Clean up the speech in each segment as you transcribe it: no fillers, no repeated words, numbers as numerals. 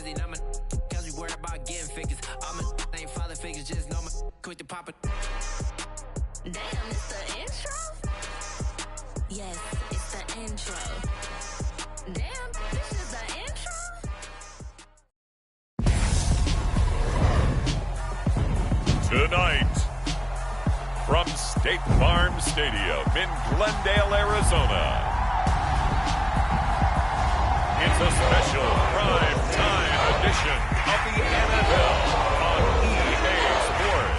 busy, now my cause we worried about getting figures. All my ain't father figures, just know my quick to pop it. Damn, it's the intro? Yes, it's the intro. Damn, this is the intro? Tonight, from State Farm Stadium in Glendale, Arizona, it's a special prime time edition of the NFL on EA Sports.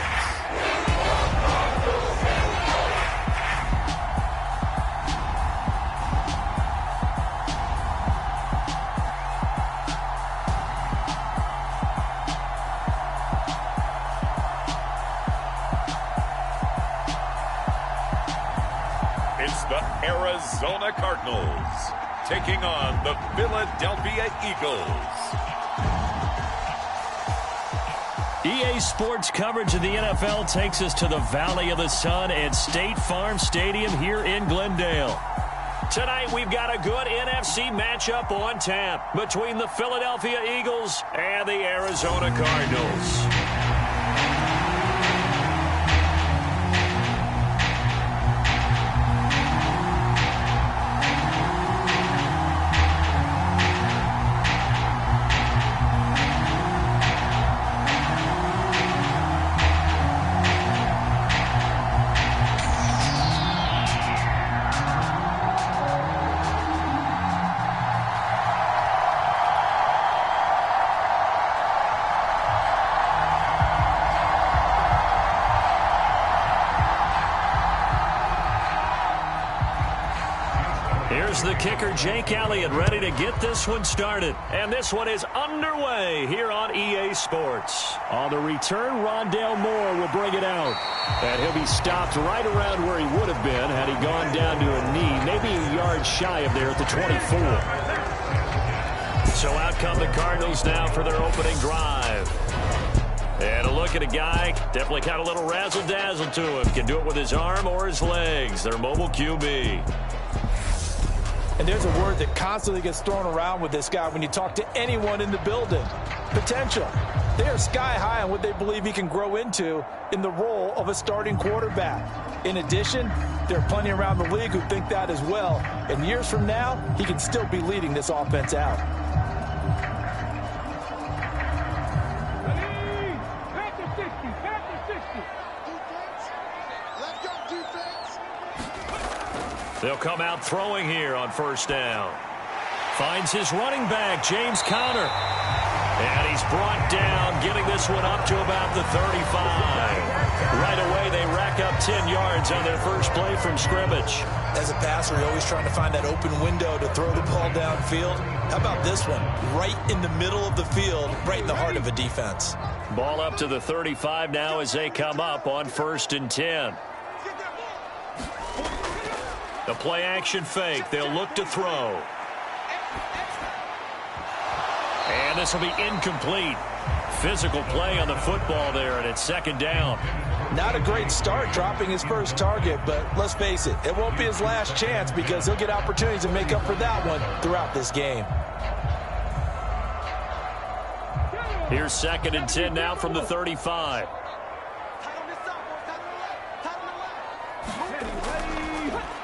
It's the Arizona Cardinals taking on the Philadelphia Eagles. EA Sports coverage of the NFL takes us to the Valley of the Sun at State Farm Stadium here in Glendale. Tonight we've got a good NFC matchup on tap between the Philadelphia Eagles and the Arizona Cardinals. Here's the kicker, Jake Elliott, ready to get this one started. And this one is underway here on EA Sports. On the return, Rondale Moore will bring it out. And he'll be stopped right around where he would have been had he gone down to a knee, maybe a yard shy of there at the 24. So out come the Cardinals now for their opening drive. And a look at a guy, definitely got a little razzle-dazzle to him. Can do it with his arm or his legs. Their mobile QB. And there's a word that constantly gets thrown around with this guy when you talk to anyone in the building. Potential. They are sky high on what they believe he can grow into in the role of a starting quarterback. In addition, there are plenty around the league who think that as well. And years from now, he can still be leading this offense out. They'll come out throwing here on first down. Finds his running back, James Conner. And he's brought down, getting this one up to about the 35. Right away, they rack up 10 yards on their first play from scrimmage. As a passer, you're always trying to find that open window to throw the ball downfield. How about this one? Right in the middle of the field, right in the heart of a defense. Ball up to the 35 now as they come up on first and 10. The play action fake. They'll look to throw. And this will be incomplete. Physical play on the football there, and it's second down. Not a great start dropping his first target, but let's face it, it won't be his last chance because he'll get opportunities to make up for that one throughout this game. Here's second and 10 now from the 35.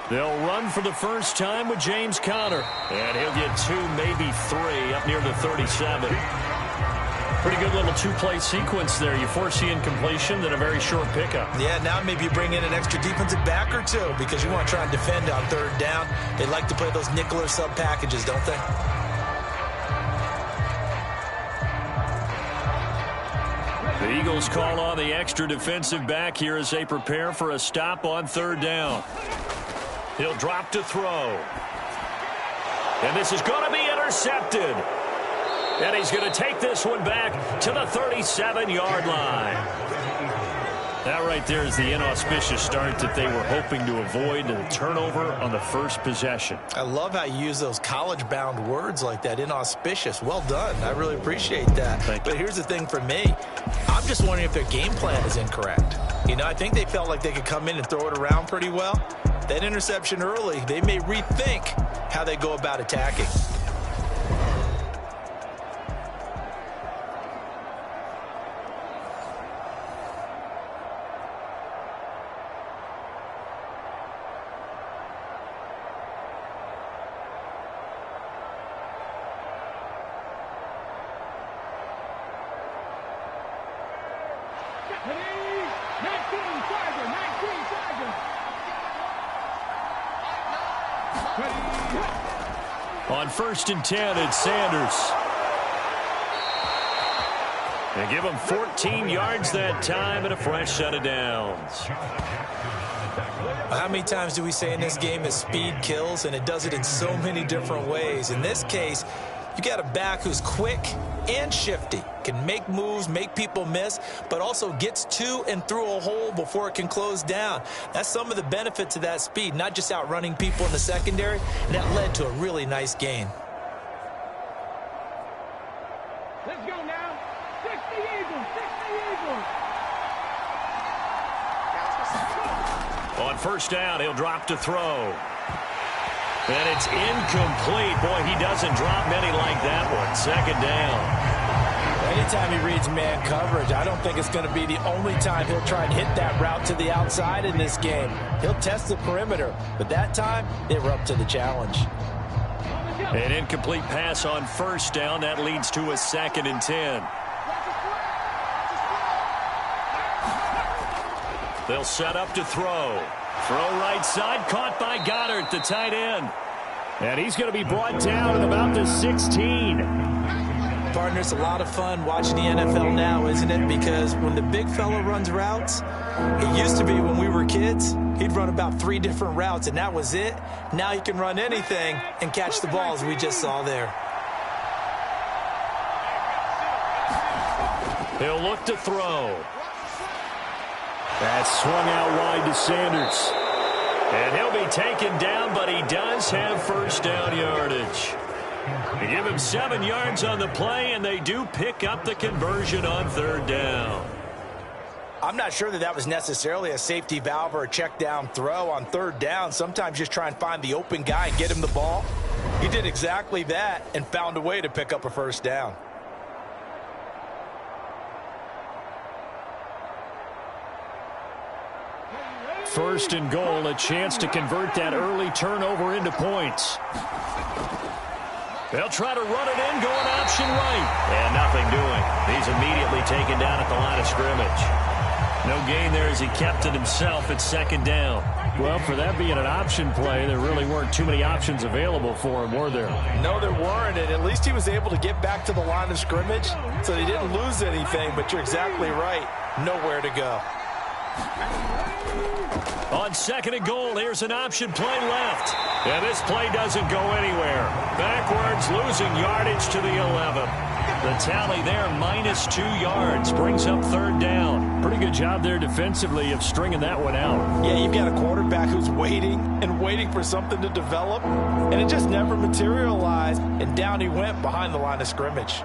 They'll run for the first time with James Conner. And he'll get 2, maybe 3 up near the 37. Pretty good little two-play sequence there. You force the incompletion, then a very short pickup. Yeah, now maybe you bring in an extra defensive back or two because you want to try and defend on third down. They like to play those nickel or sub packages, don't they? The Eagles call on the extra defensive back here as they prepare for a stop on third down. He'll drop to throw. And this is going to be intercepted. And he's going to take this one back to the 37-yard line. That right there is the inauspicious start that they were hoping to avoid, and a turnover on the first possession. I love how you use those college-bound words like that, inauspicious. Well done. I really appreciate that. But here's the thing for me. I'm just wondering if their game plan is incorrect. You know, I think they felt like they could come in and throw it around pretty well. That interception early, they may rethink how they go about attacking. On 1st and 10, it's Sanders. They give him 14 yards that time and a fresh set of downs. How many times do we say in this game is speed kills, and it does it in so many different ways. In this case, you got a back who's quick and shifty, can make moves, make people miss, but also gets to and through a hole before it can close down. That's some of the benefits of that speed, not just outrunning people in the secondary, and that led to a really nice gain. Let's go now. 60 Eagles, 60 Eagles. On 1st down, he'll drop to throw. And it's incomplete. Boy, he doesn't drop many like that one. 2nd down. Anytime he reads man coverage, I don't think it's going to be the only time he'll try and hit that route to the outside in this game. He'll test the perimeter, but that time, they were up to the challenge. An incomplete pass on 1st down. That leads to a 2nd and 10. They'll set up to throw. Throw right side, caught by Goddard, the tight end. And he's going to be brought down at about the 16. Partner, it's a lot of fun watching the NFL now, isn't it? Because when the big fella runs routes, it used to be when we were kids, he'd run about 3 different routes, and that was it. Now he can run anything and catch the ball, as we just saw there. He'll look to throw. That's swung out wide to Sanders. And he'll be taken down, but he does have 1st down yardage. They give him 7 yards on the play, and they do pick up the conversion on 3rd down. I'm not sure that that was necessarily a safety valve or a check down throw on 3rd down. Sometimes just try and find the open guy and get him the ball. He did exactly that and found a way to pick up a 1st down. First and goal, a chance to convert that early turnover into points. They'll try to run it in, going option right. And nothing doing. He's immediately taken down at the line of scrimmage. No gain there as he kept it himself at 2nd down. Well, for that being an option play, there really weren't too many options available for him, were there? No, there weren't, and at least he was able to get back to the line of scrimmage, so he didn't lose anything, but you're exactly right. Nowhere to go. On 2nd and goal, here's an option play left. And this play doesn't go anywhere. Backwards, losing yardage to the 11. The tally there, -2 yards, brings up 3rd down. Pretty good job there defensively of stringing that one out. Yeah, you've got a quarterback who's waiting and waiting for something to develop, and it just never materialized, and down he went behind the line of scrimmage.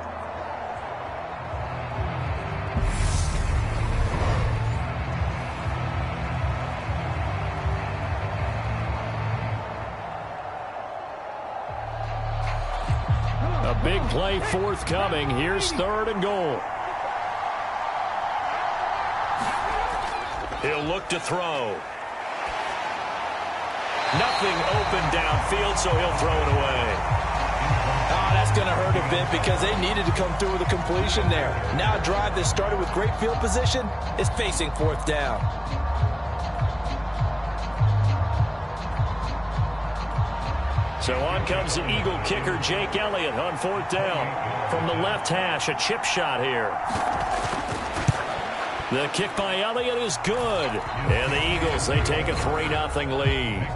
A big play forthcoming. Here's 3rd and goal. He'll look to throw. Nothing open downfield, so he'll throw it away. Oh, that's going to hurt a bit because they needed to come through with a completion there. Now a drive that started with great field position is facing 4th down. So on comes the Eagle kicker, Jake Elliott, on 4th down. From the left hash, a chip shot here. The kick by Elliott is good. And the Eagles, they take a 3-0 lead.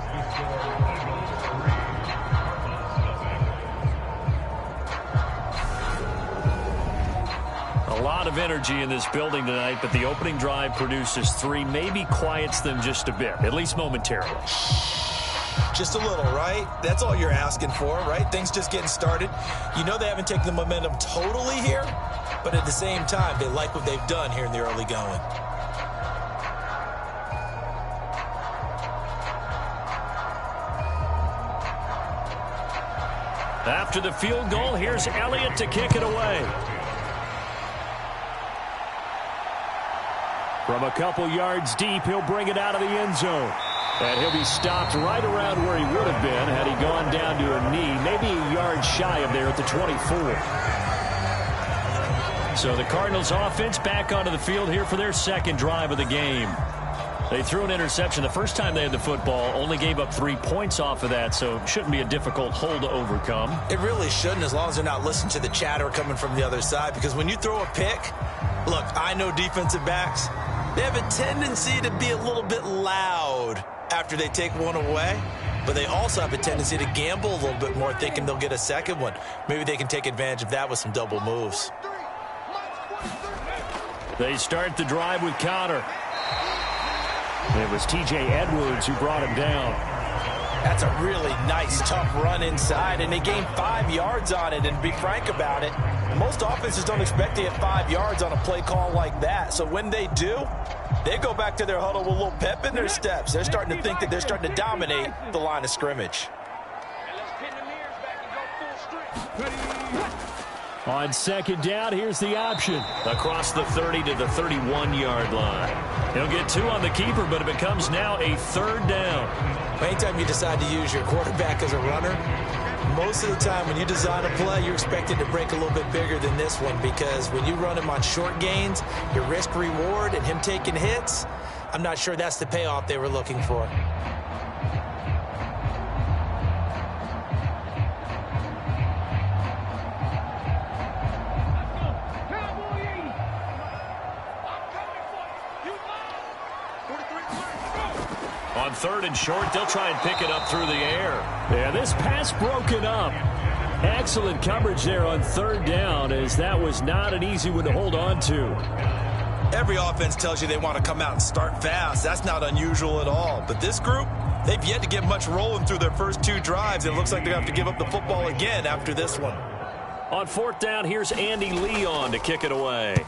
A lot of energy in this building tonight, but the opening drive produces 3, maybe quiets them just a bit, at least momentarily. Just a little, right? That's all you're asking for, right? Things just getting started. You know they haven't taken the momentum totally here, but at the same time, they like what they've done here in the early going. After the field goal, here's Elliott to kick it away. From a couple yards deep, he'll bring it out of the end zone. And he'll be stopped right around where he would have been had he gone down to a knee, maybe a yard shy of there at the 24. So the Cardinals offense back onto the field here for their 2nd drive of the game. They threw an interception the first time they had the football, only gave up 3 points off of that, so it shouldn't be a difficult hole to overcome. It really shouldn't, as long as they're not listening to the chatter coming from the other side, because when you throw a pick, look, I know defensive backs, they have a tendency to be a little bit loud after they take one away, but they also have a tendency to gamble a little bit more, thinking they'll get a second one. Maybe they can take advantage of that with some double moves. They start the drive with counter. It was T.J. Edwards who brought him down. That's a really nice, tough run inside, and they gained 5 yards on it. And to be frank about it, most offenses don't expect to get 5 yards on a play call like that. So when they do, they go back to their huddle with a little pep in their steps. They're starting to think that they're starting to dominate the line of scrimmage. On second down, here's the option. Across the 30 to the 31-yard line. He'll get 2 on the keeper, but it becomes now a 3rd down. Anytime you decide to use your quarterback as a runner, most of the time when you design a play, you're expected to break a little bit bigger than this one, because when you run him on short gains, your risk-reward and him taking hits, I'm not sure that's the payoff they were looking for. On 3rd and short, they'll try and pick it up through the air. Yeah, this pass broken up. Excellent coverage there on 3rd down, as that was not an easy one to hold on to. Every offense tells you they want to come out and start fast. That's not unusual at all. But this group, they've yet to get much rolling through their first 2 drives. It looks like they're going to have to give up the football again after this one. On 4th down, here's Andy Leon to kick it away.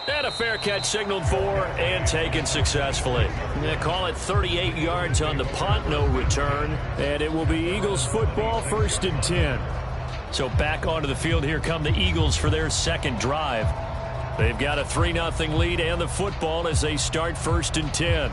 And a fair catch signaled for and taken successfully. They call it 38 yards on the punt, no return. And it will be Eagles football, 1st and 10. So back onto the field, here come the Eagles for their 2nd drive. They've got a 3-0 lead and the football as they start 1st and 10.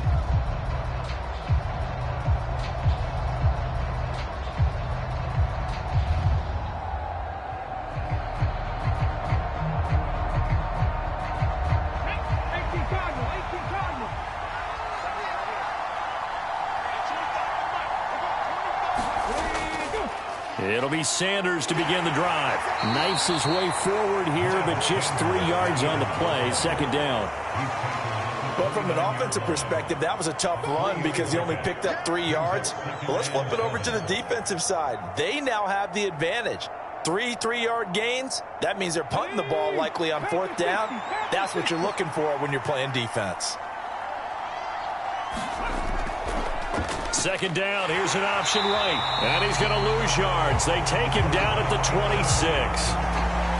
It'll be Sanders to begin the drive. Knifes his way forward here, but just 3 yards on the play. 2nd down. But from an offensive perspective, that was a tough run because he only picked up 3 yards. But let's flip it over to the defensive side. They now have the advantage. 3 3-yard gains, that means they're punting the ball likely on 4th down. That's what you're looking for when you're playing defense. 2nd down, here's an option right. And he's going to lose yards. They take him down at the 26.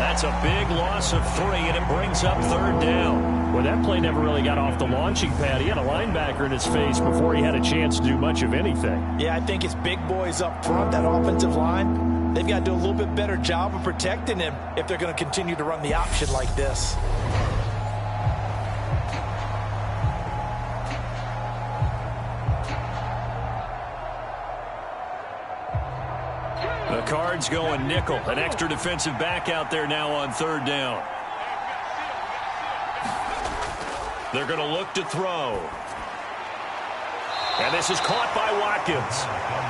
That's a big loss of 3, and it brings up 3rd down. Well, that play never really got off the launching pad. He had a linebacker in his face before he had a chance to do much of anything. Yeah, I think it's big boys up front, that offensive line. They've got to do a little bit better job of protecting him if they're going to continue to run the option like this. The Cards going nickel. An extra defensive back out there now on 3rd down. They're going to look to throw. And this is caught by Watkins.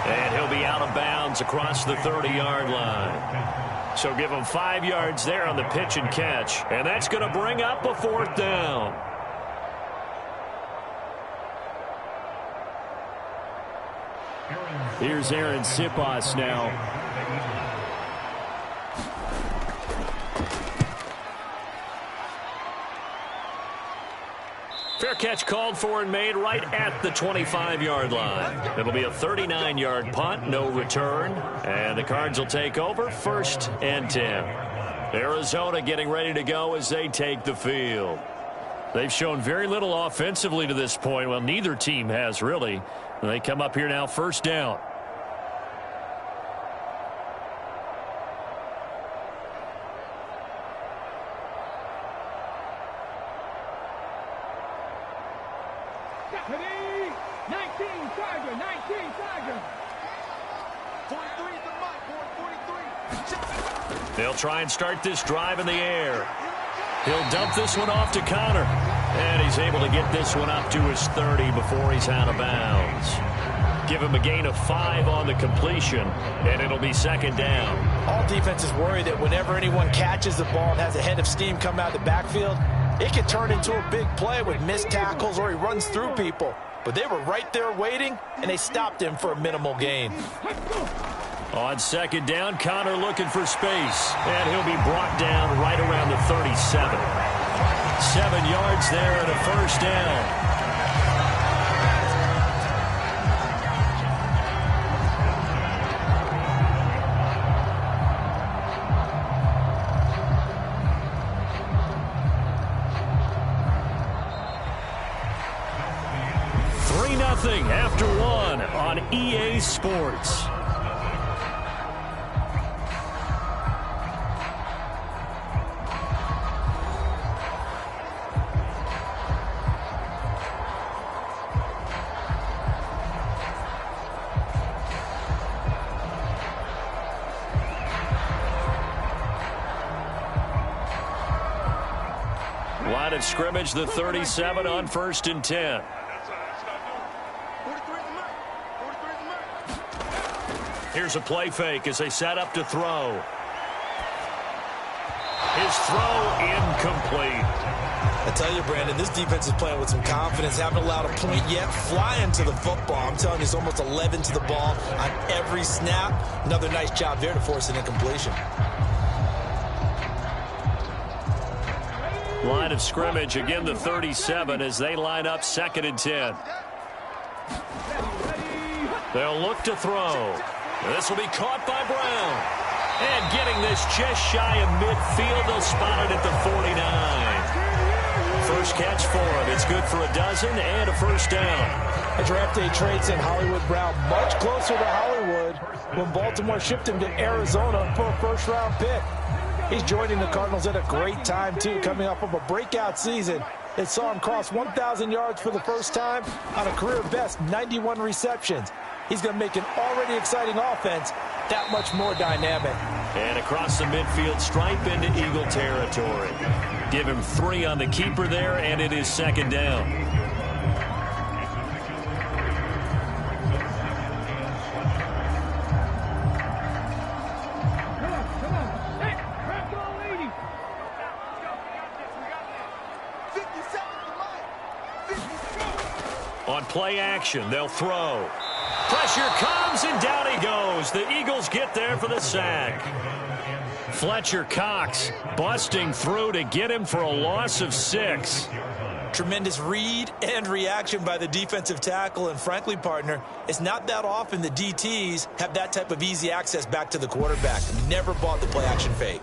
And he'll be out of bounds across the 30-yard line. So give him 5 yards there on the pitch and catch. And that's going to bring up a 4th down. Here's Aaron Sipas now. Fair catch called for and made right at the 25-yard line. It'll be a 39-yard punt, no return. And the Cards will take over 1st and 10. Arizona getting ready to go as they take the field. They've shown very little offensively to this point. Well, neither team has really. They come up here now 1st down. They'll try and start this drive in the air. He'll dump this one off to Connor. And he's able to get this one up to his 30 before he's out of bounds. Give him a gain of 5 on the completion, and it'll be second down. All defenses worry that whenever anyone catches the ball and has a head of steam come out of the backfield, it can turn into a big play with missed tackles or he runs through people. But they were right there waiting, and they stopped him for a minimal gain. On second down, Connor looking for space, and he'll be brought down right around the 37. 7 yards there and a first down. After one on EA Sports. Line of scrimmage, the 37 on 1st and 10. Here's a play fake as they set up to throw. His throw incomplete. I tell you, Brandon, this defense is playing with some confidence. Haven't allowed a point yet. Flying to the football. I'm telling you, it's almost 11 to the ball on every snap. Another nice job there to force an incompletion. Line of scrimmage, again the 37 as they line up 2nd and 10. They'll look to throw. This will be caught by Brown. And getting this just shy of midfield, they'll spot it at the 49. First catch for him. It's good for a dozen and a first down. A draft day trade sent Hollywood Brown much closer to Hollywood when Baltimore shipped him to Arizona for a first-round pick. He's joining the Cardinals at a great time, too, coming off of a breakout season. It saw him cross 1,000 yards for the first time on a career-best 91 receptions. He's going to make an already exciting offense that much more dynamic. And across the midfield stripe into Eagle territory. Give him 3 on the keeper there, and it is second down. On play action, they'll throw. Pressure comes, and down he goes. The Eagles get there for the sack. Fletcher Cox busting through to get him for a loss of 6. Tremendous read and reaction by the defensive tackle. And frankly, partner, it's not that often the DTs have that type of easy access back to the quarterback. Never bought the play action fake.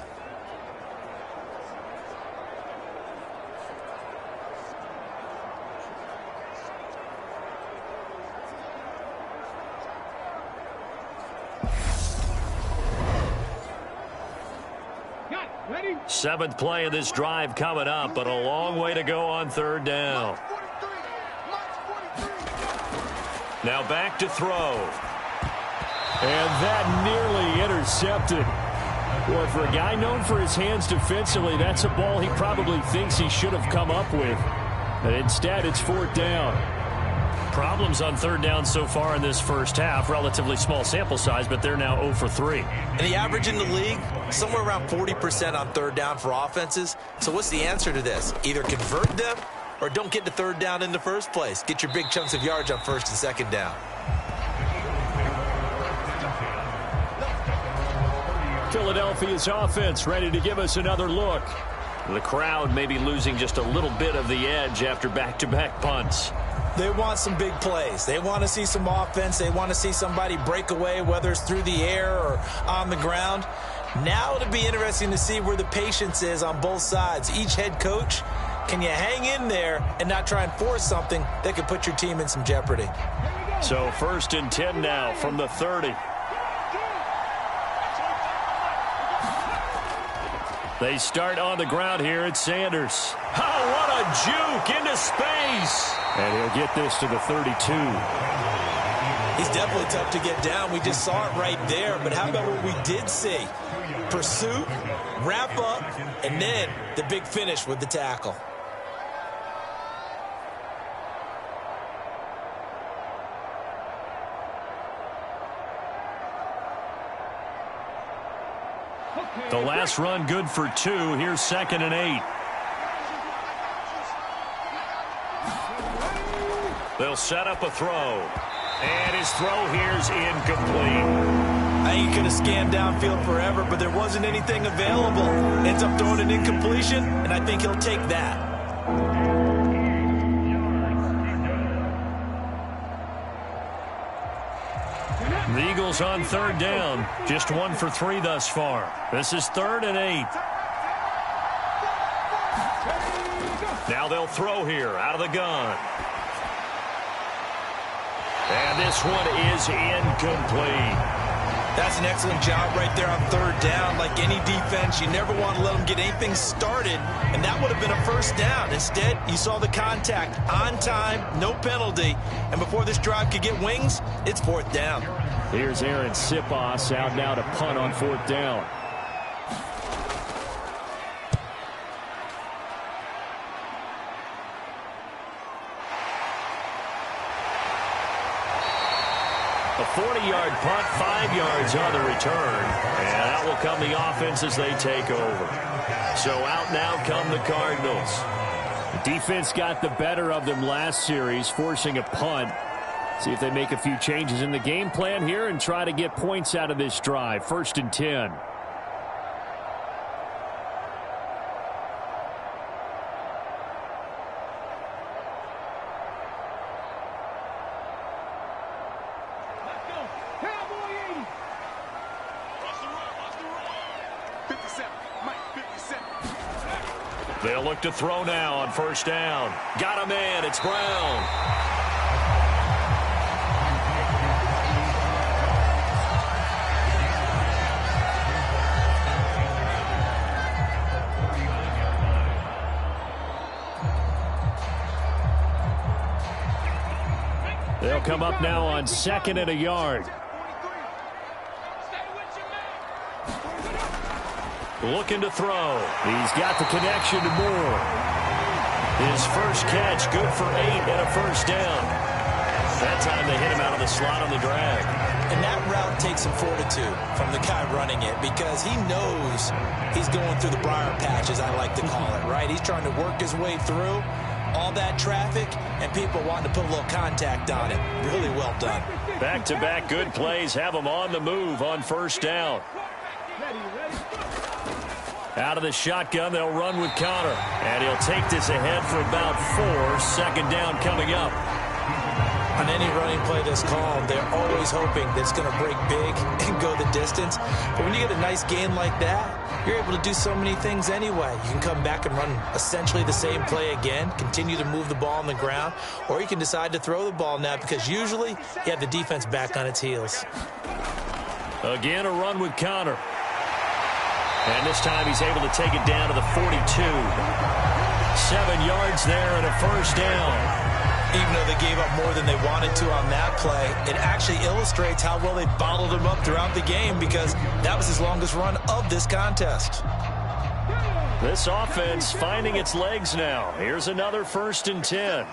Seventh play of this drive coming up, but a long way to go on 3rd down. Now back to throw. And that nearly intercepted. Boy, for a guy known for his hands defensively, that's a ball he probably thinks he should have come up with. And instead, it's 4th down. Problems on 3rd down so far in this first half. Relatively small sample size, but they're now 0 for 3. And the average in the league, somewhere around 40% on 3rd down for offenses. So what's the answer to this? Either convert them or don't get to 3rd down in the first place. Get your big chunks of yards on 1st and 2nd down. Philadelphia's offense ready to give us another look. The crowd may be losing just a little bit of the edge after back-to-back punts. They want some big plays. They want to see some offense. They want to see somebody break away, whether it's through the air or on the ground. Now it'll be interesting to see where the patience is on both sides. Each head coach, can you hang in there and not try and force something that could put your team in some jeopardy? So 1st and 10 now from the 30. They start on the ground here at Sanders. Oh, what a juke into space. And he'll get this to the 32. He's definitely tough to get down. We just saw it right there. But how about what we did see? Pursuit, wrap up, and then the big finish with the tackle. The last run good for 2. Here's 2nd and 8. They'll set up a throw. And his throw here's incomplete. I think he could have scanned downfield forever, but there wasn't anything available. Ends up throwing an incompletion, and I think he'll take that. The Eagles on 3rd down. Just 1 for 3 thus far. This is 3rd and 8. Now they'll throw here out of the gun. And this one is incomplete. That's an excellent job right there on 3rd down. Like any defense, you never want to let them get anything started, and that would have been a 1st down. Instead, you saw the contact on time, no penalty, and before this drive could get wings, it's 4th down. Here's Aaron Sipos out now to punt on 4th down. A 40-yard punt, 5 yards on the return. And out will come the offense as they take over. So out now come the Cardinals. The defense got the better of them last series, forcing a punt. See if they make a few changes in the game plan here and try to get points out of this drive. 1st and 10. They'll look to throw now on 1st down. Got a man. It's Brown. They'll come up now on 2nd and a yard. Looking to throw. He's got the connection to Moore. His first catch, good for 8 and a 1st down. That time they hit him out of the slot on the drag. And that route takes some fortitude from the guy running it because he knows he's going through the briar patch, as I like to call it, right? He's trying to work his way through all that traffic, and people wanting to put a little contact on it. Really well done. Back-to-back good plays have him on the move on 1st down. Out of the shotgun, they'll run with Connor. And he'll take this ahead for about 4. 2nd down coming up. On any running play that's called, they're always hoping that it's going to break big and go the distance. But when you get a nice gain like that, you're able to do so many things anyway. You can come back and run essentially the same play again, continue to move the ball on the ground, or you can decide to throw the ball now because usually you have the defense back on its heels. Again, a run with Connor. And this time he's able to take it down to the 42. 7 yards there and a 1st down. Even though they gave up more than they wanted to on that play, it actually illustrates how well they bottled him up throughout the game because that was his longest run of this contest. This offense finding its legs now. Here's another 1st and 10.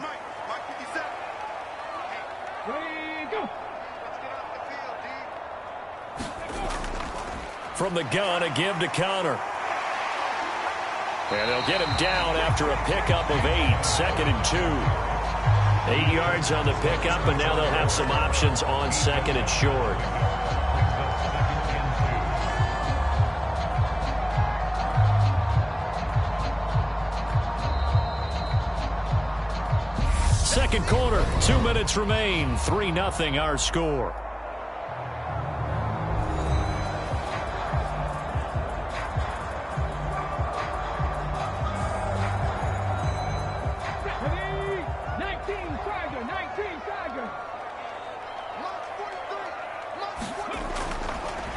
From the gun, a give to Connor. And they'll get him down after a pickup of 8. 2nd and 2. 8 yards on the pickup, and now they'll have some options on 2nd and short. Second quarter, 2 minutes remain. 3-0 our score.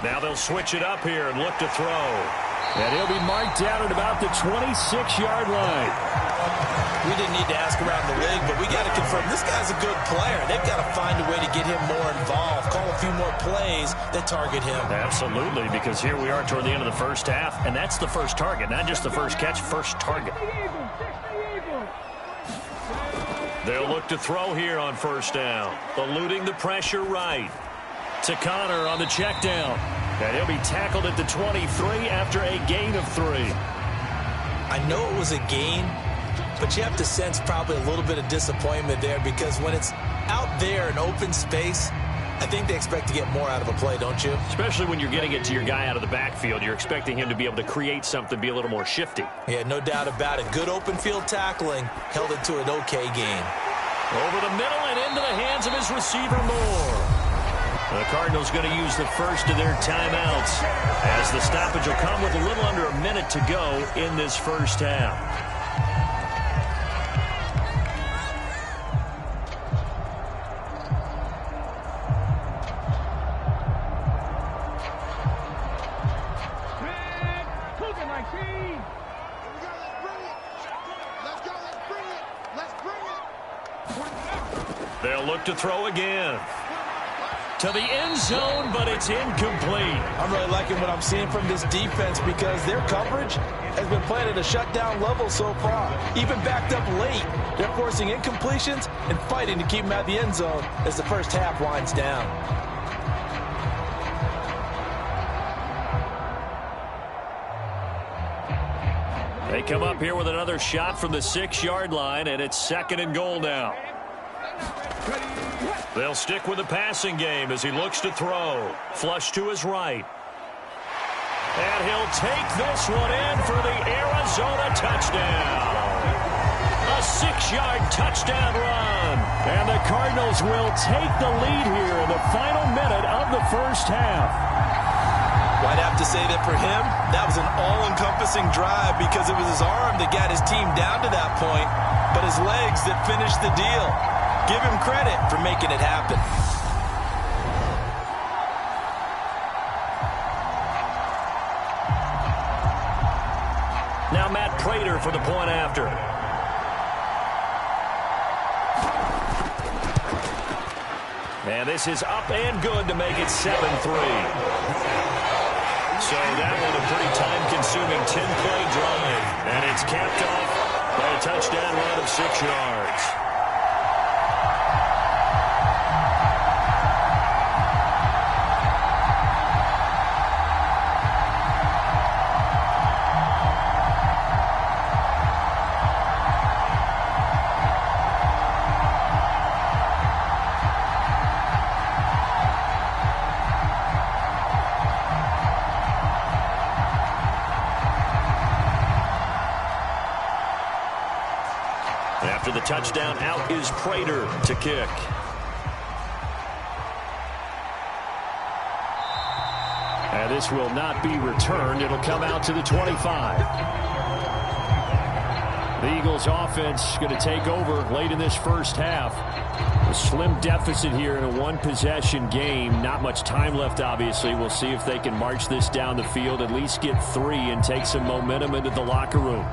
Now they'll switch it up here and look to throw. And he'll be marked down at about the 26-yard line. We didn't need to ask around the league, but we got to confirm this guy's a good player. They've got to find a way to get him more involved, call a few more plays that target him. Absolutely, because here we are toward the end of the first half, and that's the first target, not just the first catch, first target. They'll look to throw here on first down, eluding the pressure right. To Connor on the check down, and he'll be tackled at the 23 after a gain of 3. I know it was a gain, but you have to sense probably a little bit of disappointment there because when it's out there in open space, I think they expect to get more out of a play, don't you? Especially when you're getting it to your guy out of the backfield. You're expecting him to be able to create something, be a little more shifty. Yeah, no doubt about it. Good open field tackling held it to an okay gain. Over the middle and into the hands of his receiver, Moore. The Cardinals going to use the first of their timeouts as the stoppage will come with a little under a minute to go in this first half. They'll look to throw again. To the end zone, but it's incomplete. I'm really liking what I'm seeing from this defense because their coverage has been playing at a shutdown level so far. Even backed up late, they're forcing incompletions and fighting to keep them out of the end zone as the first half winds down. They come up here with another shot from the 6-yard line, and it's 2nd and goal now. They'll stick with the passing game as he looks to throw. Flush to his right. And he'll take this one in for the Arizona touchdown. A 6-yard touchdown run. And the Cardinals will take the lead here in the final minute of the first half. Well, I'd have to say that for him, that was an all-encompassing drive because it was his arm that got his team down to that point, but his legs that finished the deal. Give him credit for making it happen. Now Matt Prater for the point after. And this is up and good to make it 7-3. So that one a pretty time-consuming 10-play drive. And it's capped off by a touchdown run of 6 yards. After the touchdown, out is Prater to kick. And this will not be returned. It'll come out to the 25. The Eagles offense going to take over late in this first half. A slim deficit here in a one-possession game. Not much time left, obviously. We'll see if they can march this down the field, at least get 3 and take some momentum into the locker room.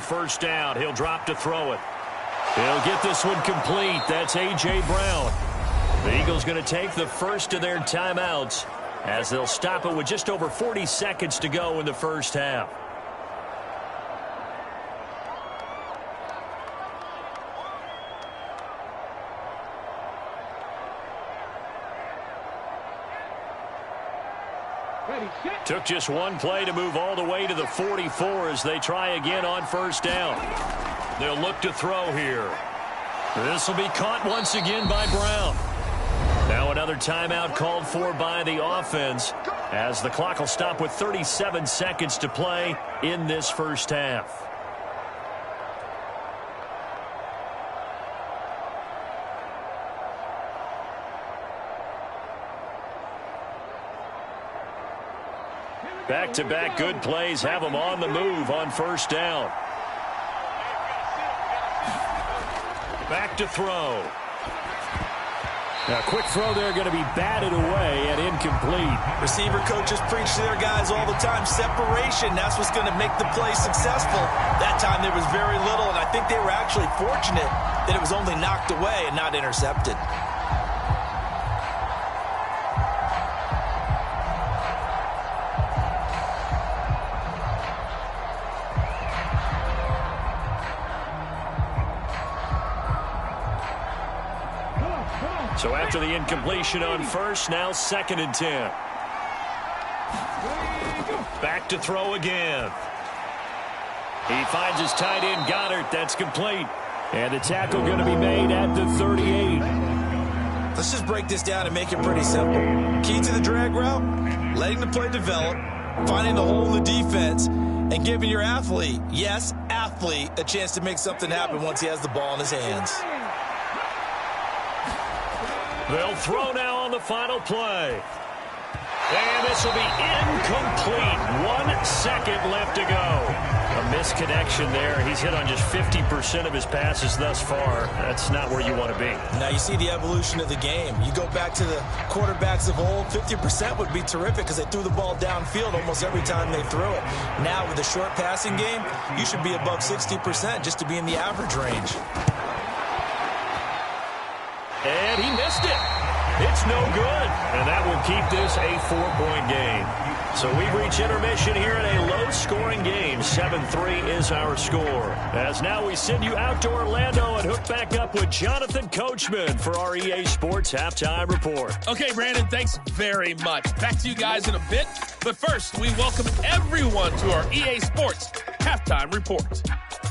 First down, he'll drop to throw it. He'll get this one complete. That's A.J. Brown. The Eagles going to take the first of their timeouts as they'll stop it with just over 40 seconds to go in the first half. Took just one play to move all the way to the 44 as they try again on first down. They'll look to throw here. This will be caught once again by Brown. Now another timeout called for by the offense as the clock will stop with 37 seconds to play in this first half. Back-to-back good plays have them on the move on first down. Back to throw. Now, quick throw there going to be batted away and incomplete. Receiver coaches preach to their guys all the time. Separation, that's what's going to make the play successful. That time there was very little, and I think they were actually fortunate that it was only knocked away and not intercepted. So after the incompletion on first, now 2nd and 10. Back to throw again. He finds his tight end, Goddard. That's complete. And the tackle going to be made at the 38. Let's just break this down and make it pretty simple. Key to the drag route, letting the play develop, finding the hole in the defense, and giving your athlete, yes, athlete, a chance to make something happen once he has the ball in his hands. They'll throw now on the final play. And this will be incomplete. 1 second left to go. A misconnection there. He's hit on just 50% of his passes thus far. That's not where you want to be. Now you see the evolution of the game. You go back to the quarterbacks of old, 50% would be terrific because they threw the ball downfield almost every time they threw it. Now with the short passing game, you should be above 60% just to be in the average range. And he missed it. It's no good. And that will keep this a 4-point game. So we reach intermission here in a low-scoring game. 7-3 is our score. As now we send you out to Orlando and hook back up with Jonathan Coachman for our EA Sports Halftime Report. Okay, Brandon, thanks very much. Back to you guys in a bit. But first, we welcome everyone to our EA Sports Halftime Report.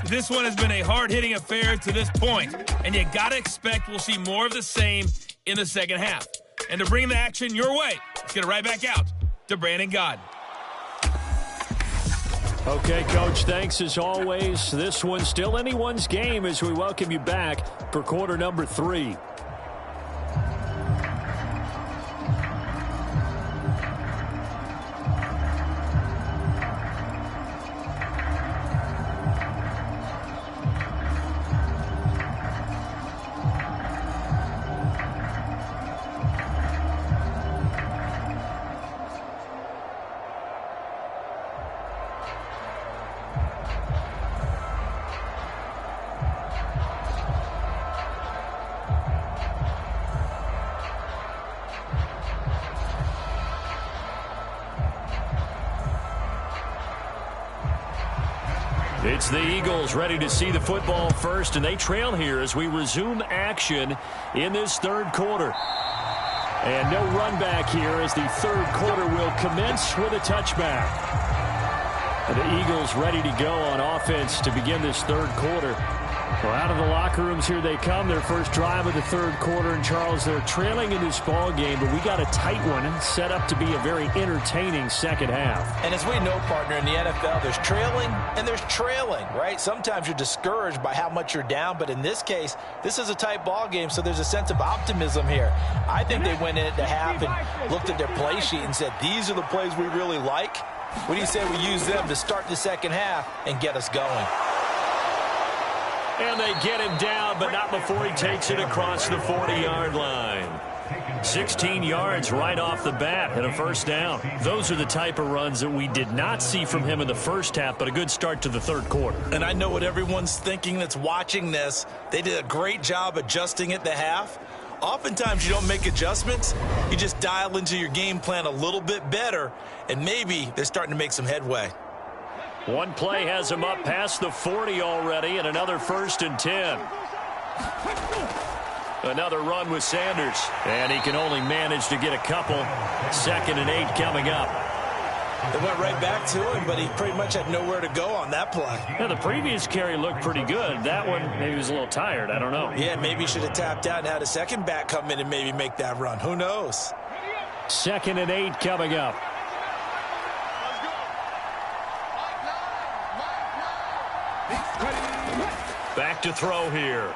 This one has been a hard-hitting affair to this point, and you got to expect we'll see more of the same in the second half. And to bring the action your way, let's get it right back out to Brandon Gaudin. Okay, Coach, thanks as always. This one's still anyone's game as we welcome you back for quarter number 3. It's the Eagles ready to see the football first, and they trail here as we resume action in this third quarter. And no run back here as the third quarter will commence with a touchback. And the Eagles ready to go on offense to begin this third quarter. Well, out of the locker rooms here they come, their first drive of the third quarter. And, Charles, they're trailing in this ball game, but we got a tight one set up to be a very entertaining second half. And as we know, partner, in the NFL, there's trailing and there's trailing, right? Sometimes you're discouraged by how much you're down, but in this case, this is a tight ball game, so there's a sense of optimism here. I think they went in at the half and looked at their play sheet and said, these are the plays we really like. What do you say we use them to start the second half and get us going? And they get him down, but not before he takes it across the 40-yard line. 16 yards right off the bat and a first down. Those are the type of runs that we did not see from him in the first half, but a good start to the third quarter. And I know what everyone's thinking that's watching this. They did a great job adjusting at the half. Oftentimes you don't make adjustments. You just dial into your game plan a little bit better, and maybe they're starting to make some headway. One play has him up past the 40 already, and another 1st and 10. Another run with Sanders, and he can only manage to get a couple. 2nd and 8 coming up. They went right back to him, but he pretty much had nowhere to go on that play. Yeah, the previous carry looked pretty good. That one, maybe he was a little tired. I don't know. Yeah, maybe he should have tapped out and had a second back come in and maybe make that run. Who knows? 2nd and 8 coming up. Back to throw here.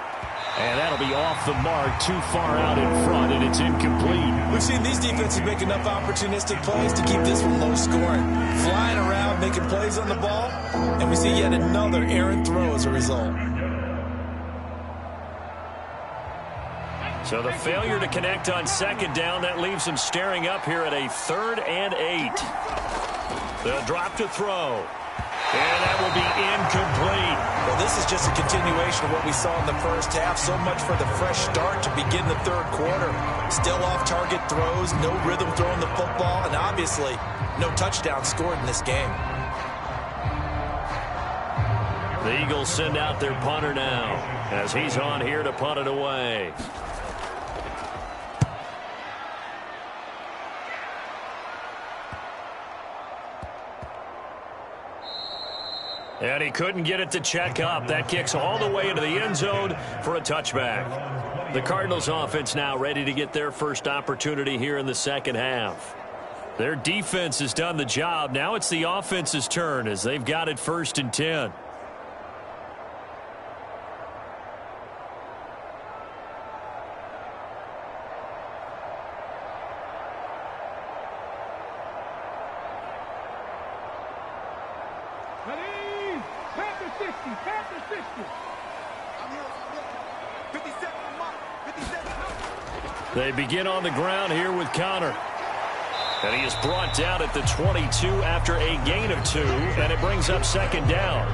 And that'll be off the mark, too far out in front, and it's incomplete. We've seen these defenses make enough opportunistic plays to keep this one low scoring. Flying around, making plays on the ball, and we see yet another errant throw as a result. So the failure to connect on second down, that leaves them staring up here at a 3rd and 8. The drop to throw. And that will be incomplete. Well, this is just a continuation of what we saw in the first half. So much for the fresh start to begin the third quarter. Still off-target throws, no rhythm throwing the football, and obviously no touchdown scored in this game. The Eagles send out their punter now as he's on here to punt it away. And he couldn't get it to check up. That kicks all the way into the end zone for a touchback. The Cardinals offense now ready to get their first opportunity here in the second half. Their defense has done the job. Now it's the offense's turn as they've got it 1st and 10. They begin on the ground here with Connor. And he is brought down at the 22 after a gain of 2, and it brings up 2nd down.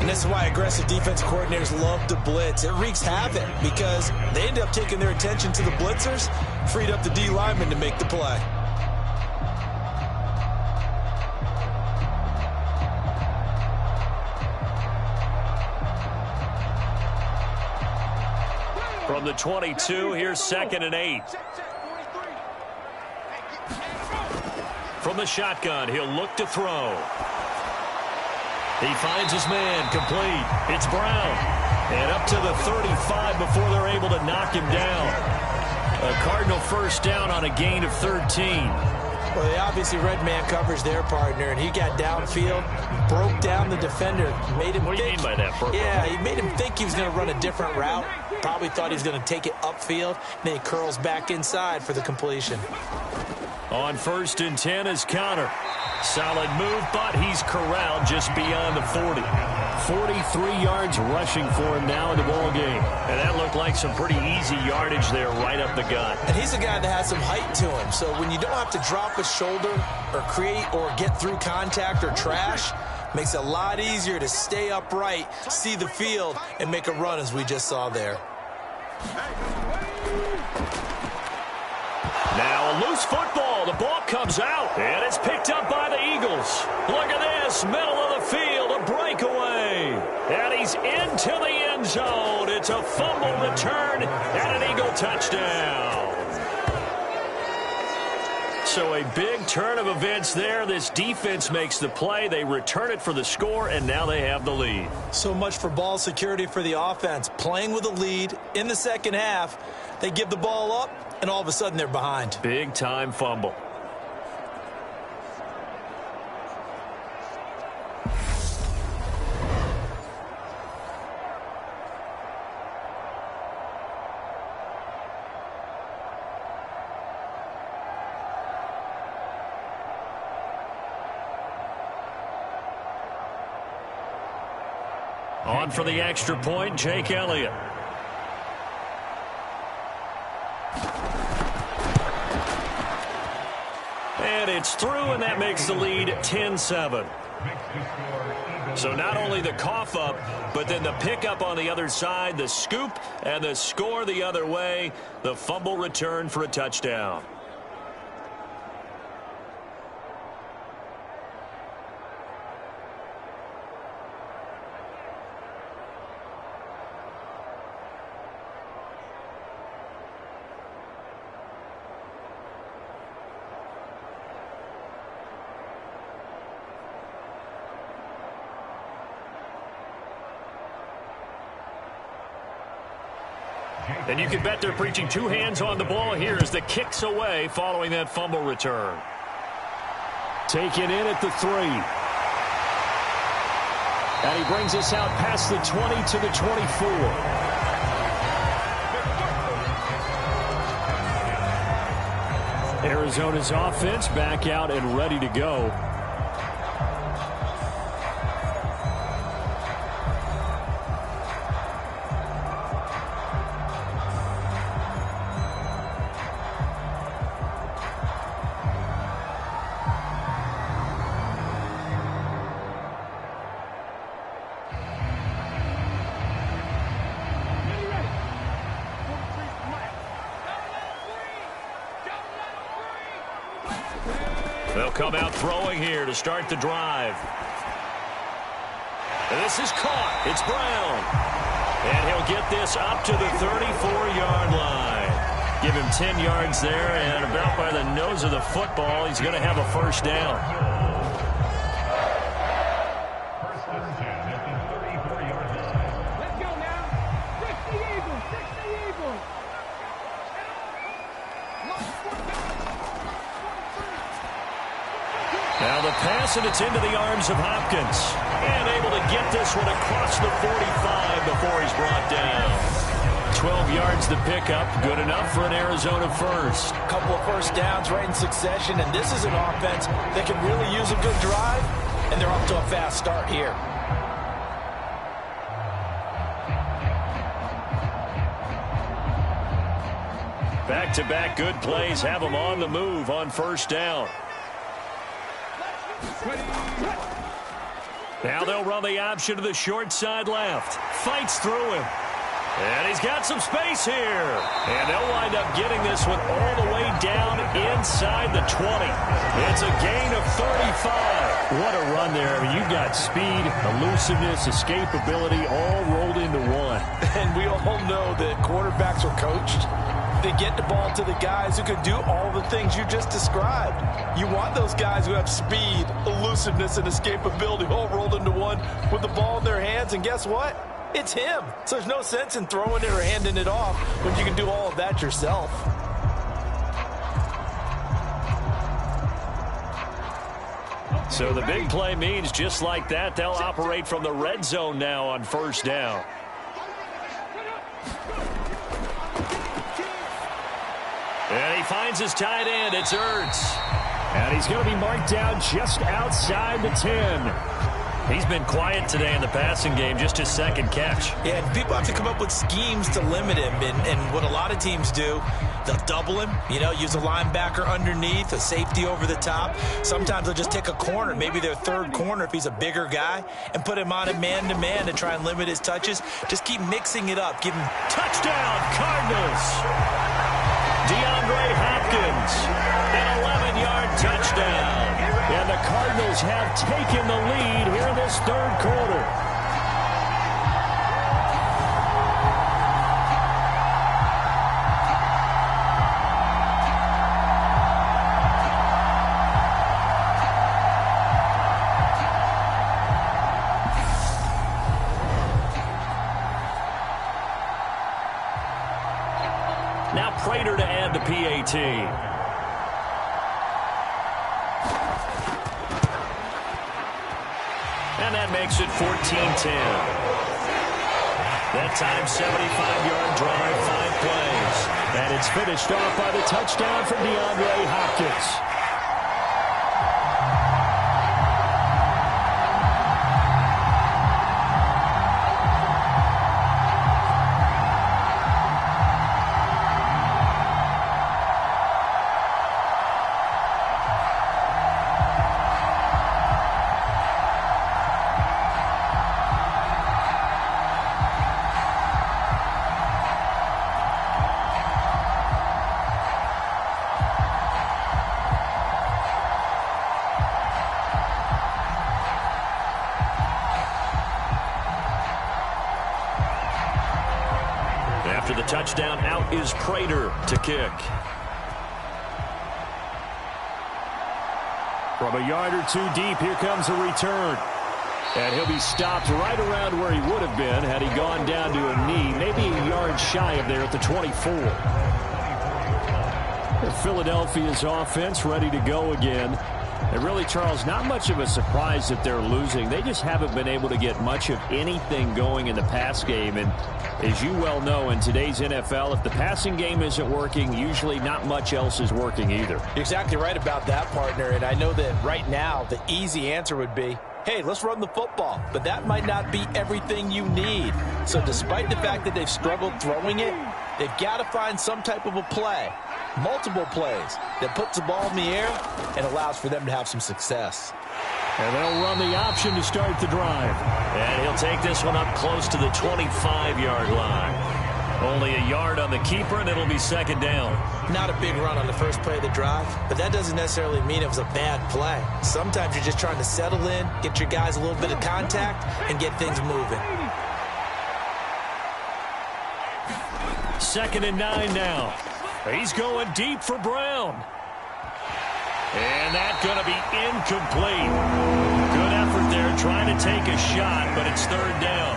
And this is why aggressive defensive coordinators love to blitz. It wreaks havoc because they end up taking their attention to the blitzers, freed up the D lineman to make the play. From the 22, here's 2nd and 8. From the shotgun, he'll look to throw. He finds his man, complete. It's Brown. And up to the 35 before they're able to knock him down. A Cardinal 1st down on a gain of 13. Well, they obviously red man coverage their partner, and he got downfield, broke down the defender, made him What do you mean by that, Burko? Yeah, he made him think he was going to run a different route. Probably thought he was going to take it upfield, then he curls back inside for the completion. On 1st and 10 is Connor. Solid move, but he's corralled just beyond the 40. 43 yards rushing for him now in the ball game. And that looked like some pretty easy yardage there right up the gut. And he's a guy that has some height to him. So when you don't have to drop a shoulder or create or get through contact or trash, makes it a lot easier to stay upright, see the field, and make a run as we just saw there. Now a loose football. The ball comes out, and it's picked up by the Eagles. Look at this, middle of the field, a breakaway. And he's into the end zone. It's a fumble return and an Eagle touchdown. So a big turn of events there. This defense makes the play. They return it for the score, and now they have the lead. So much for ball security for the offense. Playing with a lead in the second half, they give the ball up, and all of a sudden they're behind. Big-time fumble. On for the extra point, Jake Elliott. And it's through, and that makes the lead 10-7. So not only the cough up, but then the pickup on the other side, the scoop, and the score the other way. The fumble return for a touchdown. And you can bet they're preaching two hands on the ball here as the kick's away following that fumble return. Taken in at the 3. And he brings us out past the 20 to the 24. Arizona's offense back out and ready to go. They'll come out throwing here to start the drive. And this is caught. It's Brown. And he'll get this up to the 34-yard line. Give him 10 yards there, and about by the nose of the football, he's going to have a first down. Let's go now. 60 Eagles, 60 Eagles. Now the pass, and it's into the arms of Hopkins. And able to get this one across the 45 before he's brought down. 12 yards to pick up. Good enough for an Arizona first. A couple of first downs right in succession, and this is an offense that can really use a good drive, and they're off to a fast start here. Back-to-back good plays have them on the move on first down. Now they'll run the option to the short side left. Fights through him. And he's got some space here. And they'll wind up getting this one all the way down inside the 20. It's a gain of 35. What a run there. I mean, you've got speed, elusiveness, escapability all rolled into one. And we all know that quarterbacks are coached. They get the ball to the guys who can do all the things you just described. You want those guys who have speed, elusiveness, and escapability all rolled into one with the ball in their hands. And guess what? It's him. So there's no sense in throwing it or handing it off when you can do all of that yourself. So the big play means just like that, they'll operate from the red zone now on first down. And he finds his tight end. It's Ertz. And he's going to be marked down just outside the 10. He's been quiet today in the passing game, just his second catch. Yeah, and people have to come up with schemes to limit him. And what a lot of teams do, they'll double him, use a linebacker underneath, a safety over the top. Sometimes they'll just take a corner, maybe their third corner if he's a bigger guy, and put him on a man-to-man to try and limit his touches. Just keep mixing it up. Give him touchdown, Cardinals. DeAndre Hopkins, an 11-yard touchdown. And the Cardinals have taken the lead here in this third quarter. Now Prater to add the PAT. And that makes it 14-10. That time, 75-yard drive, 5 plays. And it's finished off by the touchdown from DeAndre Hopkins. After the touchdown, out is Prater to kick. From a yard or two deep, here comes a return. And he'll be stopped right around where he would have been had he gone down to a knee, maybe a yard shy of there at the 24. Philadelphia's offense ready to go again. And really, Charles, not much of a surprise that they're losing. They just haven't been able to get much of anything going in the pass game. And as you well know, in today's NFL, if the passing game isn't working, usually not much else is working either. You're exactly right about that, partner. And I know that right now the easy answer would be, hey, let's run the football. But that might not be everything you need. So despite the fact that they've struggled throwing it, they've got to find some type of a play, multiple plays, that puts the ball in the air and allows for them to have some success. And they'll run the option to start the drive. And he'll take this one up close to the 25-yard line. Only a yard on the keeper, and it'll be second down. Not a big run on the first play of the drive, but that doesn't necessarily mean it was a bad play. Sometimes you're just trying to settle in, get your guys a little bit of contact, and get things moving. 2nd and 9 now. He's going deep for Brown. And that's going to be incomplete. Good effort there trying to take a shot, but it's third down.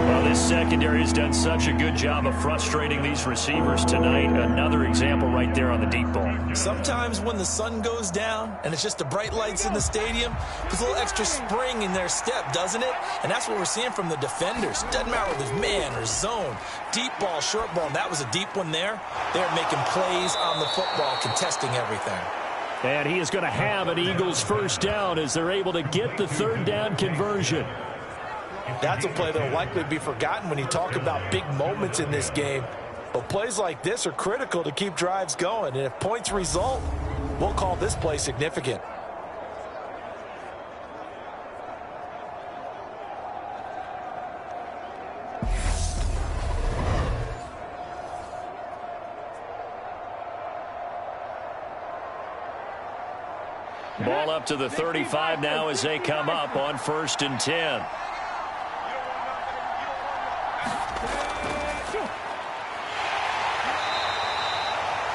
Well, this secondary has done such a good job of frustrating these receivers tonight. Another example right there on the deep ball. Sometimes when the sun goes down and it's just the bright lights in the stadium, there's a little extra spring in their step, doesn't it? And that's what we're seeing from the defenders. Doesn't matter whether it's man or zone, deep ball, short ball. And that was a deep one there. They're making plays on the football, contesting everything. And he is going to have an Eagles first down as they're able to get the third down conversion. That's a play that will likely be forgotten when you talk about big moments in this game. But plays like this are critical to keep drives going. And if points result, we'll call this play significant. Ball up to the 35 now as they come up on 1st and 10.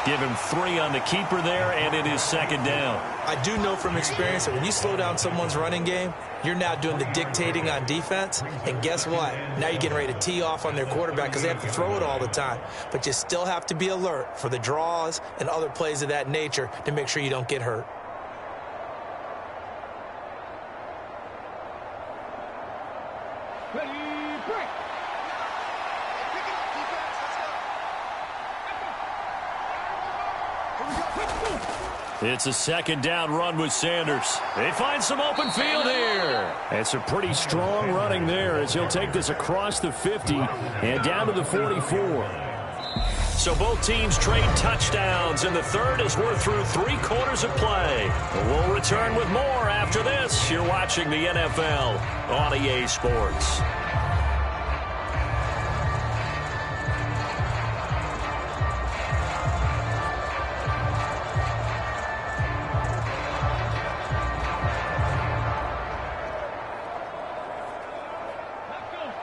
Give him 3 on the keeper there, and it is second down. I do know from experience that when you slow down someone's running game, you're now doing the dictating on defense. And guess what? Now you're getting ready to tee off on their quarterback because they have to throw it all the time. But you still have to be alert for the draws and other plays of that nature to make sure you don't get hurt. It's a second down run with Sanders. They find some open field here. It's a pretty strong running there as he'll take this across the 50 and down to the 44. So both teams trade touchdowns in the third as we're through 3 quarters of play. We'll return with more after this. You're watching the NFL on EA Sports.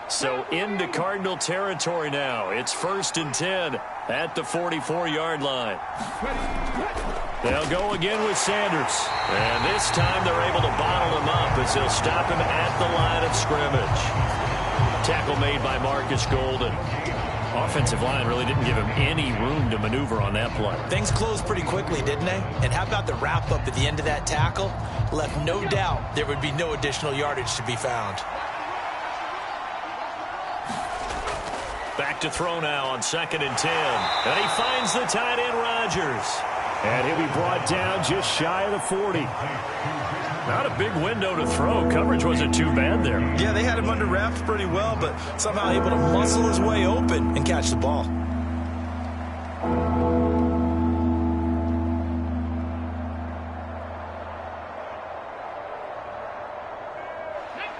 So into Cardinal territory now. It's 1st and 10 at the 44-yard line. They'll go again with Sanders. And this time they're able to bottle him up as they'll stop him at the line of scrimmage. Tackle made by Marcus Golden. Offensive line really didn't give him any room to maneuver on that play. Things closed pretty quickly, didn't they? And how about the wrap-up at the end of that tackle? Left no doubt there would be no additional yardage to be found. Back to throw now on 2nd and 10. And he finds the tight end, Rodgers. And he'll be brought down just shy of the 40. Not a big window to throw. Coverage wasn't too bad there. Yeah, they had him under wraps pretty well, but somehow able to muscle his way open and catch the ball.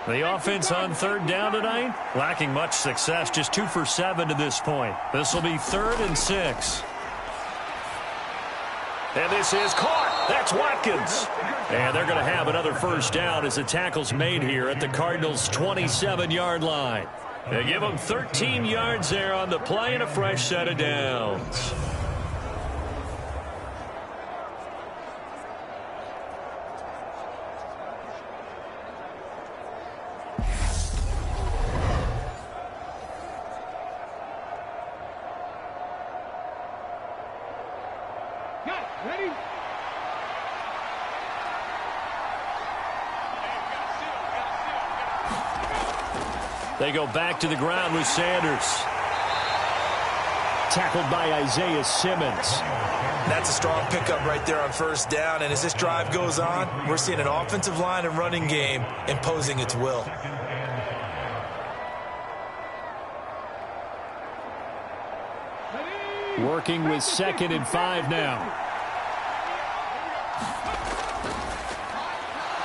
The offense on 3rd down tonight, lacking much success, just 2 for 7 to this point. This will be 3rd and 6. And this is caught. That's Watkins. And they're going to have another first down as the tackle's made here at the Cardinals' 27-yard line. They give them 13 yards there on the play and a fresh set of downs. They go back to the ground with Sanders. Tackled by Isaiah Simmons. That's a strong pickup right there on first down. And as this drive goes on, we're seeing an offensive line and running game imposing its will. Working with 2nd and 5 now.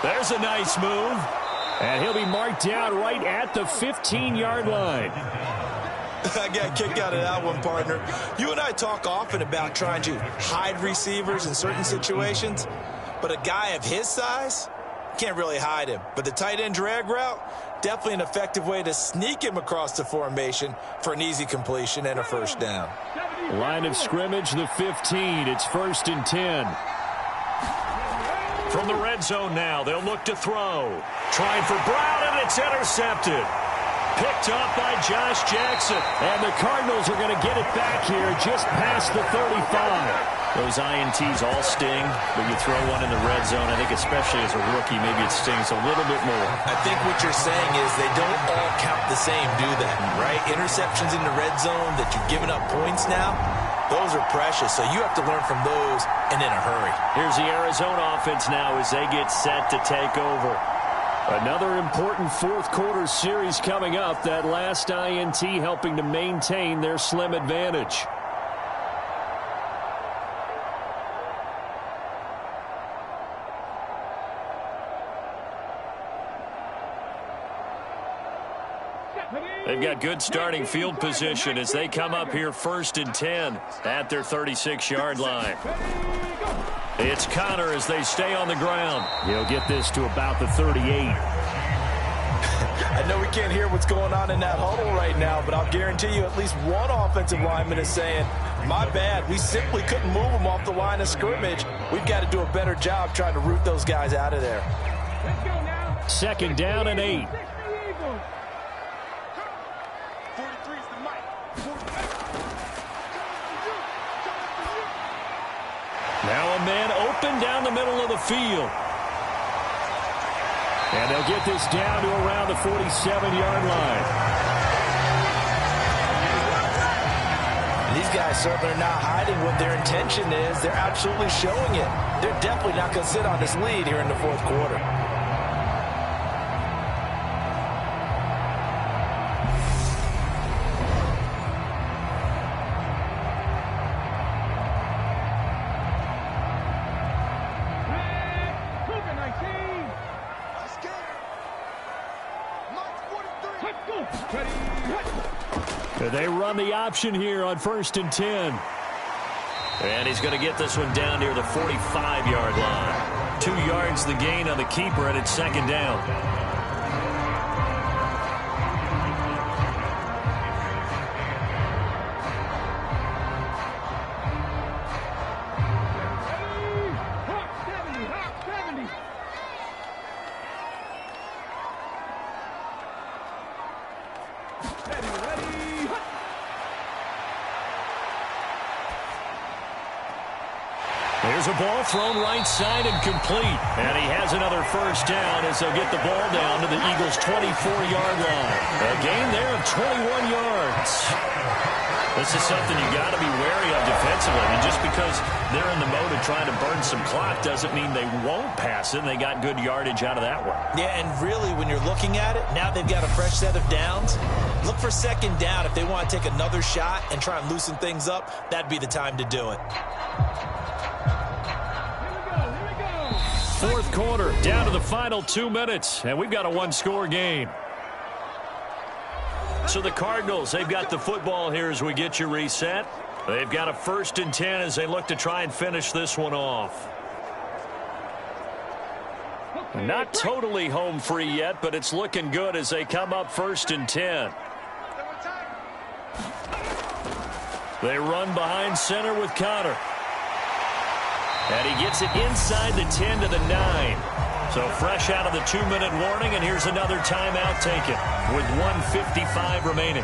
There's a nice move. And he'll be marked down right at the 15-yard line. I got kicked out of that one, partner. You and I talk often about trying to hide receivers in certain situations, but a guy of his size can't really hide him. But the tight end drag route, definitely an effective way to sneak him across the formation for an easy completion and a first down. Line of scrimmage, the 15. It's 1st and 10. From the red zone now, they'll look to throw. Trying for Brown, and it's intercepted. Picked up by Josh Jackson. And the Cardinals are going to get it back here just past the 35. Those INTs all sting, but you throw one in the red zone, I think especially as a rookie, maybe it stings a little bit more. I think what you're saying is they don't all count the same, do they? Right? Interceptions in the red zone that you've given up points now, those are precious, so you have to learn from those and in a hurry. Here's the Arizona offense now as they get set to take over. Another important fourth-quarter series coming up. That last INT helping to maintain their slim advantage. They've got good starting field position as they come up here 1st and 10 at their 36-yard line. It's Connor as they stay on the ground. He'll get this to about the 38. I know we can't hear what's going on in that huddle right now, but I'll guarantee you at least one offensive lineman is saying, my bad, we simply couldn't move them off the line of scrimmage. We've got to do a better job trying to root those guys out of there. 2nd down and 8. Now a man open down the middle of the field. And they'll get this down to around the 47-yard line. These guys certainly are not hiding what their intention is. They're absolutely showing it. They're definitely not going to sit on this lead here in the fourth quarter. They run the option here on 1st and 10. And he's going to get this one down near the 45-yard line. 2 yards the gain on the keeper, and it's 2nd down. There's a ball thrown right side and complete. And he has another first down as they'll get the ball down to the Eagles' 24-yard line. A gain there of 21 yards. This is something you got to be wary of defensively. And just because they're in the mode of trying to burn some clock doesn't mean they won't pass it. And they got good yardage out of that one. Yeah, and really, when you're looking at it, now they've got a fresh set of downs. Look for 2nd down. If they want to take another shot and try and loosen things up, that'd be the time to do it. Fourth quarter, down to the final 2 minutes, and we've got a one-score game. So the Cardinals, they've got the football here as we get you reset. They've got a 1st and 10 as they look to try and finish this one off. Not totally home free yet, but it's looking good as they come up 1st and 10. They run behind center with Connor. And he gets it inside the 10 to the 9. So fresh out of the 2-minute warning, and here's another timeout taken with 1:55 remaining.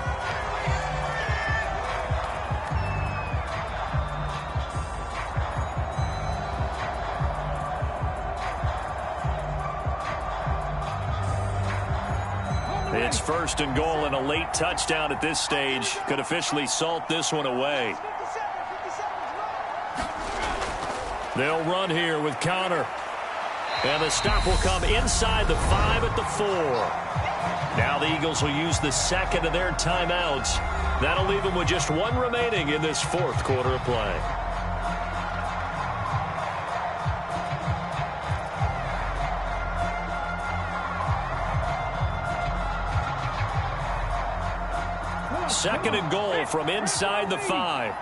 It's first and goal, and a late touchdown at this stage could officially salt this one away. They'll run here with Connor. And the stop will come inside the 5 at the 4. Now the Eagles will use the second of their timeouts. That'll leave them with just one remaining in this fourth quarter of play. Second and goal from inside the 5.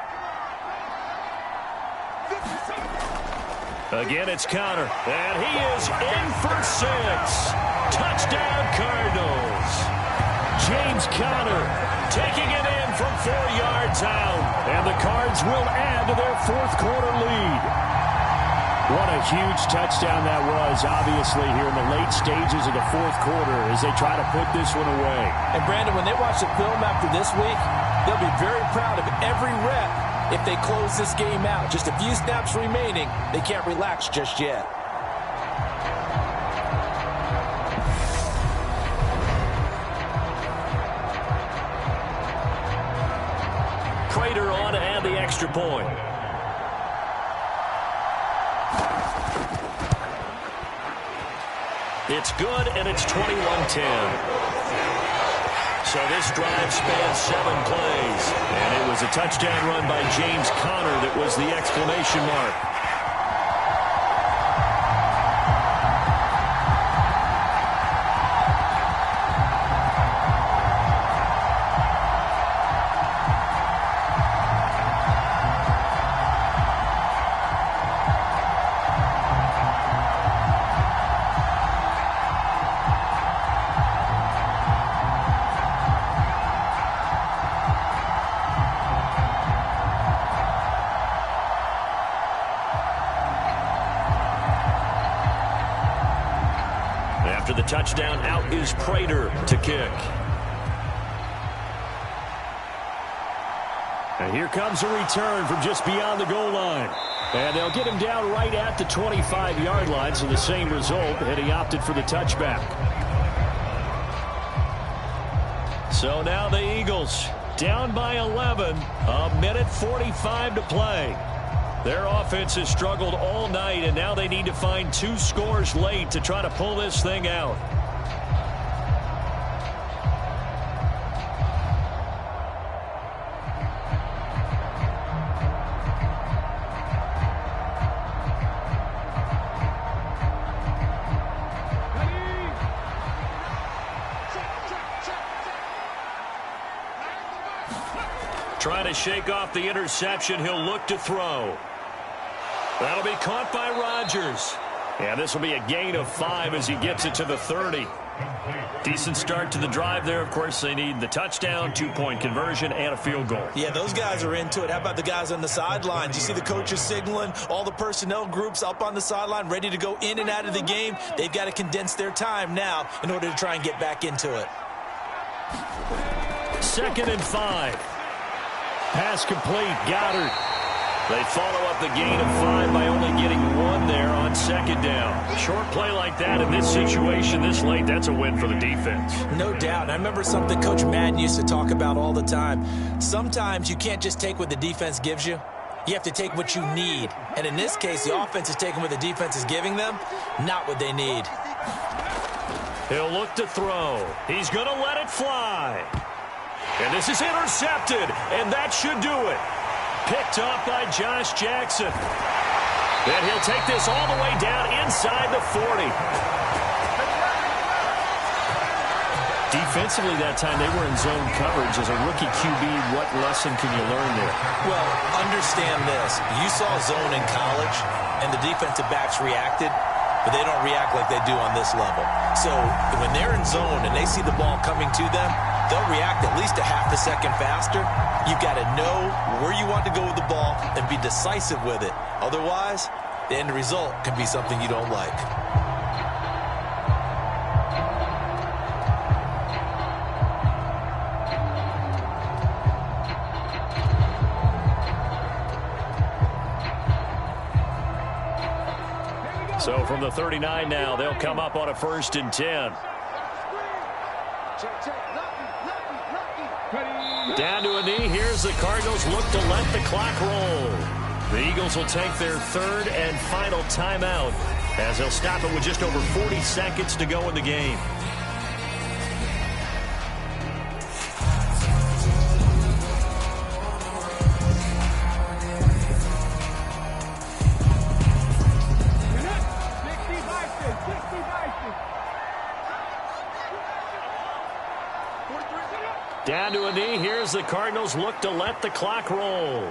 Again, it's Connor, and he is in for 6. Touchdown, Cardinals. James Conner taking it in from 4 yards out, and the Cards will add to their fourth quarter lead. What a huge touchdown that was, obviously, here in the late stages of the fourth quarter as they try to put this one away. And, Brandon, when they watch the film after this week, they'll be very proud of every rep. If they close this game out, just a few snaps remaining, they can't relax just yet. Prater on to add the extra point. It's good, and it's 21-10. So this drive spans 7 plays, and it was a touchdown run by James Conner that was the exclamation mark. After the touchdown, out is Prater to kick. And here comes a return from just beyond the goal line. And they'll get him down right at the 25-yard line, so the same result, and he opted for the touchback. So now the Eagles down by 11, a minute 45 to play. Their offense has struggled all night, and now they need to find 2 scores late to try to pull this thing out. Trying to shake off the interception, he'll look to throw. That'll be caught by Rodgers. And this will be a gain of 5 as he gets it to the 30. Decent start to the drive there. Of course, they need the touchdown, 2-point conversion, and a field goal. Yeah, those guys are into it. How about the guys on the sidelines? You see the coaches signaling, all the personnel groups up on the sideline ready to go in and out of the game. They've got to condense their time now in order to try and get back into it. 2nd and 5. Pass complete. Goddard. They follow up the gain of 5 by only getting 1 there on 2nd down. Short play like that in this situation this late, that's a win for the defense. No doubt. I remember something Coach Madden used to talk about all the time. Sometimes you can't just take what the defense gives you. You have to take what you need. And in this case, the offense is taking what the defense is giving them, not what they need. He'll look to throw. He's going to let it fly. And this is intercepted, and that should do it. Picked up by Josh Jackson. And he'll take this all the way down inside the 40. Defensively that time, they were in zone coverage. As a rookie QB, what lesson can you learn there? Well, understand this. You saw zone in college, and the defensive backs reacted, but they don't react like they do on this level. So when they're in zone and they see the ball coming to them, they'll react at least a half a second faster. You've got to know where you want to go with the ball and be decisive with it. Otherwise, the end result can be something you don't like. So from the 39 now, they'll come up on a 1st and 10. Down to a knee. Here's the Cardinals look to let the clock roll. The Eagles will take their third and final timeout as they'll stop it with just over 40 seconds to go in the game. Down to a knee. Here's the Cardinals look to let the clock roll.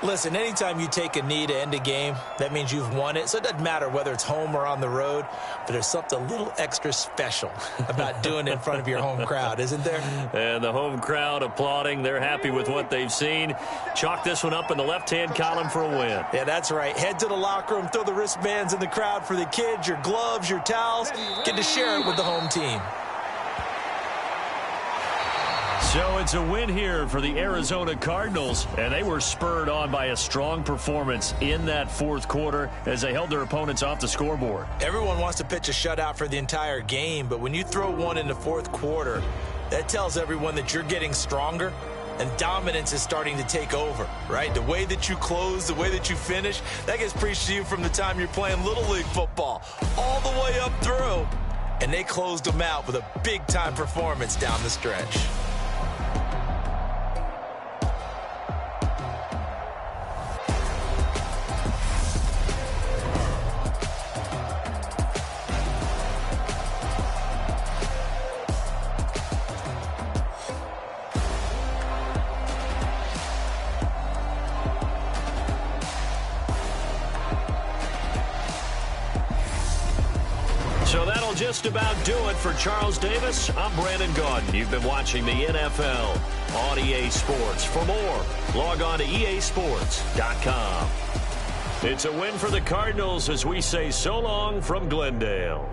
Listen, anytime you take a knee to end a game, that means you've won it. So it doesn't matter whether it's home or on the road, but there's something a little extra special about doing it in front of your home crowd, isn't there? And the home crowd applauding. They're happy with what they've seen. Chalk this one up in the left-hand column for a win. Yeah, that's right. Head to the locker room, throw the wristbands in the crowd for the kids, your gloves, your towels. Get to share it with the home team. So it's a win here for the Arizona Cardinals, and they were spurred on by a strong performance in that fourth quarter as they held their opponents off the scoreboard. Everyone wants to pitch a shutout for the entire game, but when you throw one in the fourth quarter, that tells everyone that you're getting stronger and dominance is starting to take over, right? The way that you close, the way that you finish, that gets preached to you from the time you're playing Little League football all the way up through, and they closed them out with a big-time performance down the stretch. So that'll just about do it for Charles Davis. I'm Brandon Gaudin. You've been watching the NFL on EA Sports. For more, log on to easports.com. It's a win for the Cardinals as we say so long from Glendale.